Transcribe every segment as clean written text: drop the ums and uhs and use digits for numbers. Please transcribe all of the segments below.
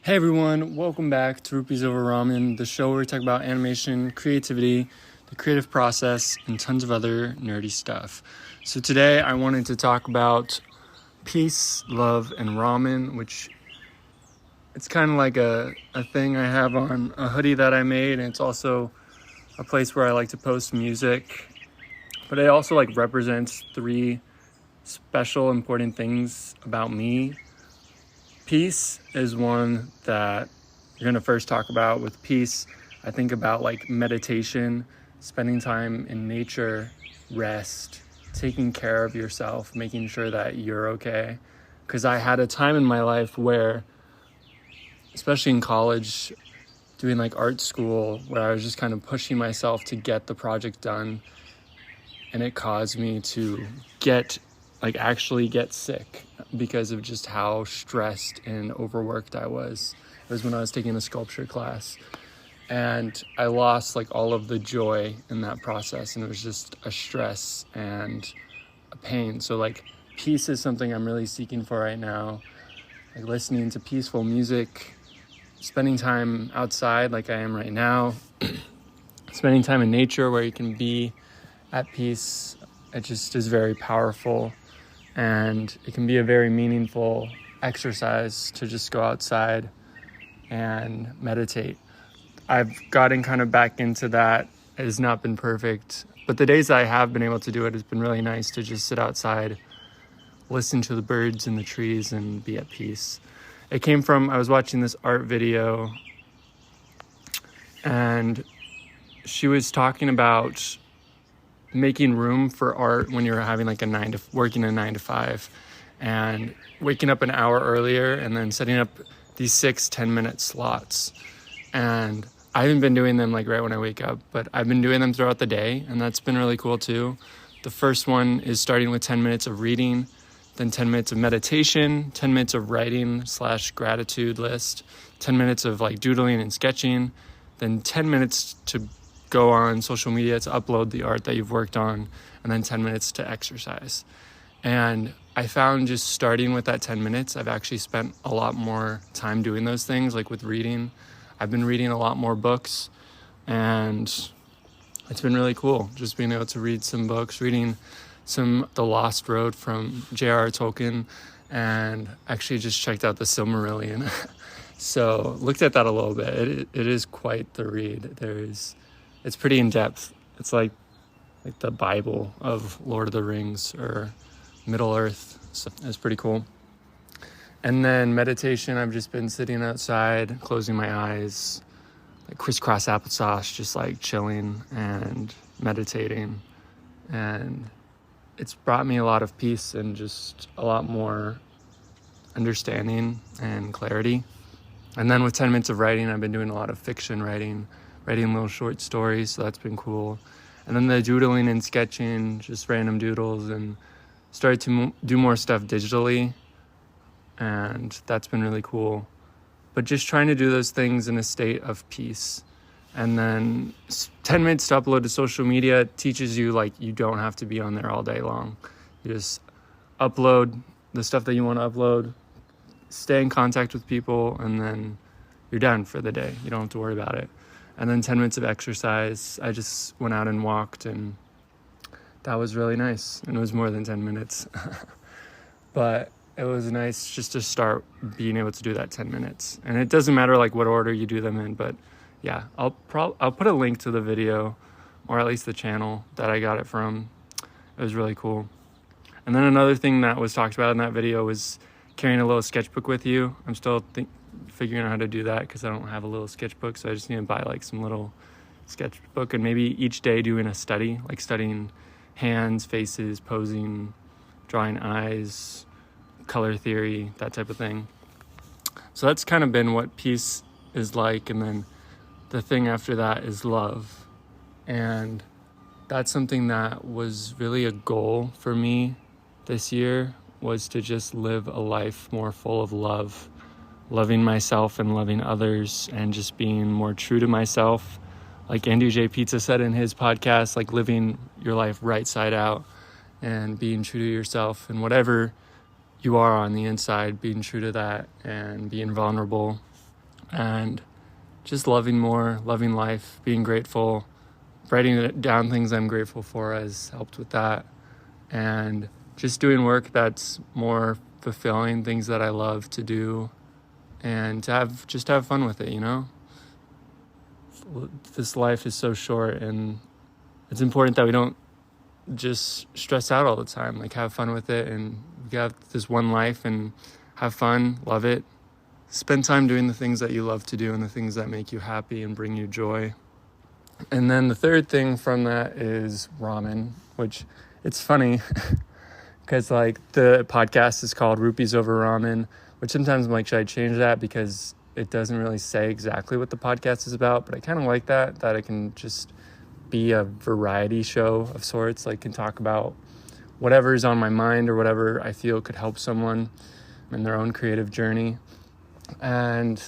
Hey everyone, welcome back to Rupees Over Ramen, the show where we talk about animation, creativity, the creative process, and tons of other nerdy stuff. So today I wanted to talk about peace, love, and ramen, which it's kind of like a thing I have on a hoodie that I made, and it's also a place where I like to post music. But it also represents three special important things about me. Peace is one that you're going to first talk about. With peace, I think about meditation, spending time in nature, rest, taking care of yourself, making sure that you're okay. Because I had a time in my life where, especially in college, doing art school, where I was just kind of pushing myself to get the project done, and it caused me to actually get sick because of just how stressed and overworked I was. It was when I was taking a sculpture class, and I lost all of the joy in that process, and it was just a stress and a pain. So peace is something I'm really seeking for right now, listening to peaceful music, spending time outside like I am right now, spending time in nature where you can be at peace. It just is very powerful, and it can be a very meaningful exercise to just go outside and meditate. I've gotten kind of back into that. It has not been perfect, but the days I have been able to do it, it's been really nice to just sit outside, listen to the birds and the trees, and be at peace. It came from, I was watching this art video, and she was talking about making room for art when you're having working a 9 to 5, and waking up an hour earlier and then setting up these 6-10 minute slots. And I haven't been doing them right when I wake up, but I've been doing them throughout the day, and that's been really cool too. The first one is starting with 10 minutes of reading, then 10 minutes of meditation, 10 minutes of writing / gratitude list, 10 minutes of doodling and sketching, then 10 minutes to go on social media to upload the art that you've worked on, and then 10 minutes to exercise. And I found just starting with that 10 minutes, I've actually spent a lot more time doing those things. With reading, I've been reading a lot more books, and it's been really cool just being able to read some books, reading some The Lost Road from J.R.R. Tolkien, and actually just checked out the Silmarillion. So looked at that a little bit. It is quite the read. It's pretty in-depth. It's like the Bible of Lord of the Rings or Middle Earth. So it's pretty cool. And then meditation, I've just been sitting outside, closing my eyes, crisscross applesauce, just chilling and meditating. And it's brought me a lot of peace and just a lot more understanding and clarity. And then with 10 minutes of writing, I've been doing a lot of fiction writing little short stories, so that's been cool. And then the doodling and sketching, just random doodles, and started to do more stuff digitally, and that's been really cool. But just trying to do those things in a state of peace. And then 10 minutes to upload to social media teaches you you don't have to be on there all day long. You just upload the stuff that you want to upload, stay in contact with people, and then you're done for the day. You don't have to worry about it. And then 10 minutes of exercise. I just went out and walked, and that was really nice. And it was more than 10 minutes. But it was nice just to start being able to do that 10 minutes. And it doesn't matter what order you do them in, but yeah, I'll put a link to the video, or at least the channel that I got it from. It was really cool. And then another thing that was talked about in that video was carrying a little sketchbook with you. I'm still figuring out how to do that because I don't have a little sketchbook, so I just need to buy some little sketchbook, and maybe each day doing a study, studying hands, faces, posing, drawing eyes, color theory, that type of thing. So that's kind of been what peace is like. And then the thing after that is love, and that's something that was really a goal for me this year, was to just live a life more full of love, loving myself and loving others, and just being more true to myself. Like Andy J. Pizza said in his podcast, living your life right side out and being true to yourself, and whatever you are on the inside, being true to that and being vulnerable and just loving more, loving life, being grateful. Writing down things I'm grateful for has helped with that. And just doing work that's more fulfilling, things that I love to do, and to have fun with it, This life is so short, and it's important that we don't just stress out all the time. Like, have fun with it, and we have this one life, and have fun, love it. Spend time doing the things that you love to do and the things that make you happy and bring you joy. And then the third thing from that is ramen, which it's funny because like the podcast is called Rupees Over Ramen, which sometimes I'm like, should I change that? Because it doesn't really say exactly what the podcast is about, but I kind of like that it can just be a variety show of sorts, like can talk about whatever is on my mind or whatever I feel could help someone in their own creative journey. And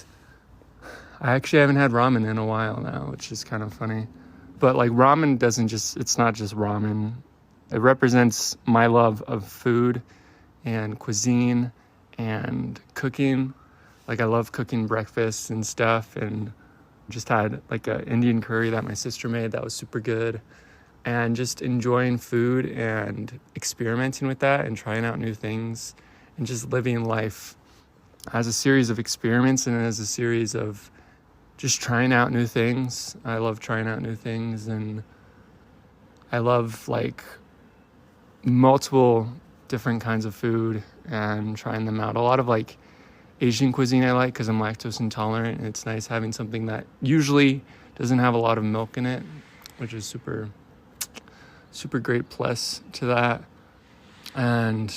I actually haven't had ramen in a while now, which is kind of funny. But like ramen it's not just ramen. It represents my love of food and cuisine and cooking. Like I love cooking breakfast and stuff, and just had like an Indian curry that my sister made that was super good. And just enjoying food and experimenting with that and trying out new things and just living life as a series of experiments and as a series of just trying out new things. I love trying out new things, and I love like multiple different kinds of food and trying them out. A lot of like Asian cuisine I like because I'm lactose intolerant, and it's nice having something that usually doesn't have a lot of milk in it, which is super great plus to that. And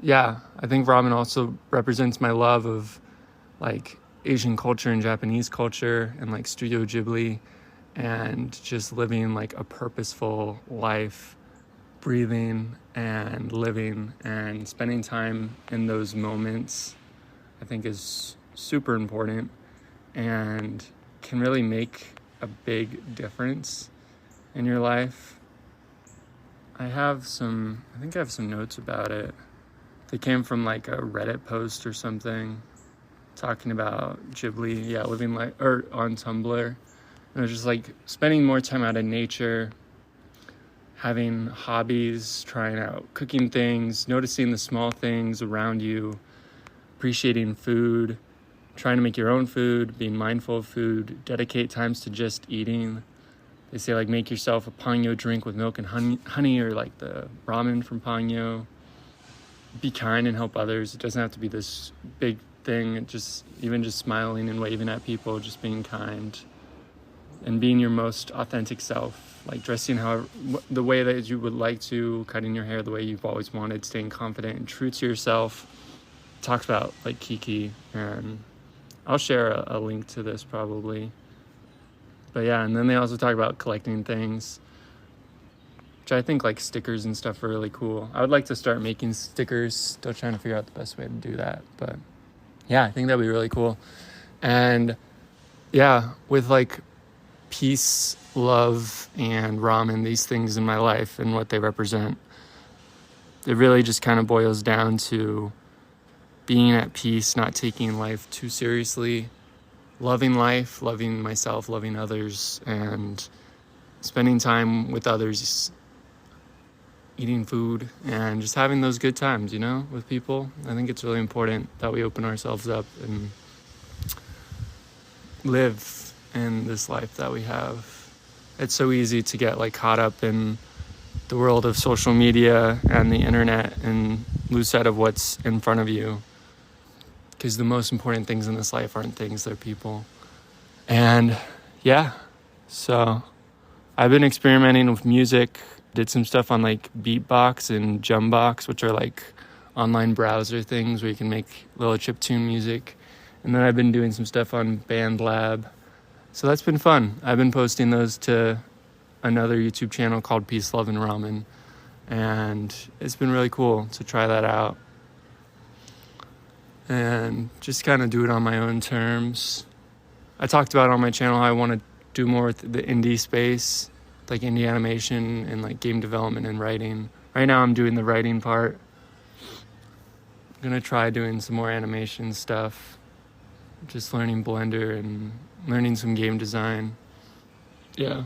yeah, I think ramen also represents my love of like Asian culture and Japanese culture and like Studio Ghibli, and just living like a purposeful life, breathing and living and spending time in those moments, I think is super important and can really make a big difference in your life. I have some notes about it. They came from like a Reddit post or something talking about Ghibli, living like, or on Tumblr. And it was just like spending more time out in nature, having hobbies, trying out cooking things, noticing the small things around you, appreciating food, trying to make your own food, being mindful of food, dedicate times to just eating. They say like make yourself a panyo drink with milk and honey, or like the ramen from panyo. Be kind and help others. It doesn't have to be this big thing. It just smiling and waving at people, just being kind and being your most authentic self, like dressing the way that you would like to, cutting your hair the way you've always wanted, staying confident and true to yourself. Talks about like Kiki, and I'll share a link to this probably. But yeah, and then they also talk about collecting things, which I think like stickers and stuff are really cool. I would like to start making stickers, still trying to figure out the best way to do that. But yeah, I think that'd be really cool. And yeah, with like peace, love, and ramen, these things in my life and what they represent, it really just kind of boils down to being at peace, not taking life too seriously, loving life, loving myself, loving others, and spending time with others, eating food, and just having those good times, with people. I think it's really important that we open ourselves up and live in this life that we have. It's so easy to get like caught up in the world of social media and the internet and lose sight of what's in front of you, because the most important things in this life aren't things, they're people. And yeah, so I've been experimenting with music, did some stuff on like Beatbox and Jumbox, which are like online browser things where you can make little chiptune music. And then I've been doing some stuff on BandLab. So that's been fun. I've been posting those to another YouTube channel called Peace, Love, and Ramen. And it's been really cool to try that out and just kind of do it on my own terms. I talked about on my channel how I want to do more with the indie space, like indie animation and like game development and writing. Right now I'm doing the writing part. I'm going to try doing some more animation stuff. just learning Blender and learning some game design. Yeah.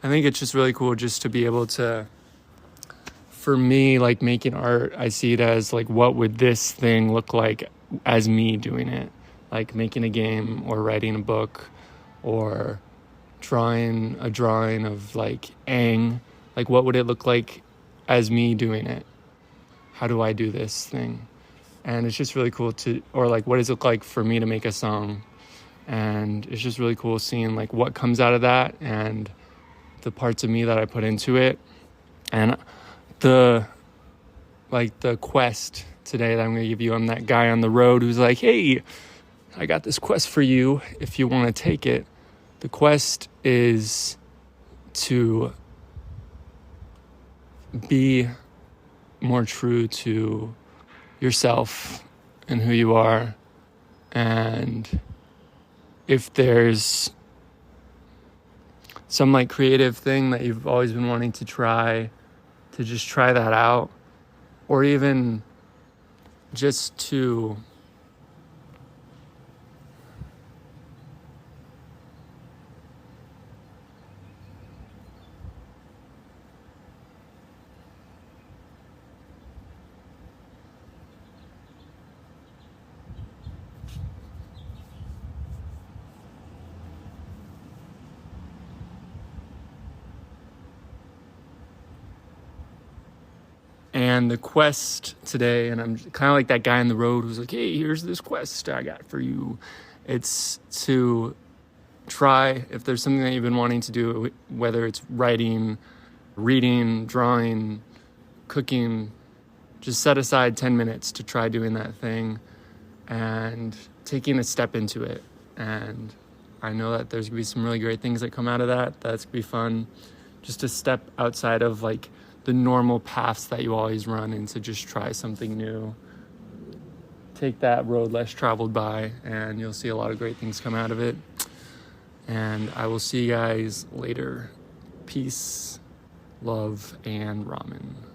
I think it's just really cool just to be able to, for me, like making art, I see it as like, what would this thing look like as me doing it? Like making a game or writing a book or drawing a drawing of like Aang. Like, what would it look like as me doing it? How do I do this thing? And it's just really cool to, or like, what does it look like for me to make a song? And it's just really cool seeing like what comes out of that and the parts of me that I put into it. And the quest today that I'm going to give you, I'm that guy on the road who's like, hey, I got this quest for you if you want to take it. The quest is to be more true to yourself and who you are. And if there's some like creative thing that you've always been wanting to try, to just try that out, or even just to and the quest today, and I'm kind of like that guy on the road who's like, hey, here's this quest I got for you. It's to try, if there's something that you've been wanting to do, whether it's writing, reading, drawing, cooking, just set aside 10 minutes to try doing that thing and taking a step into it. And I know that there's gonna be some really great things that come out of that. That's gonna be fun. Just to step outside of like the normal paths that you always run and to just try something new. Take that road less traveled by, and you'll see a lot of great things come out of it. And I will see you guys later. Peace, love, and ramen.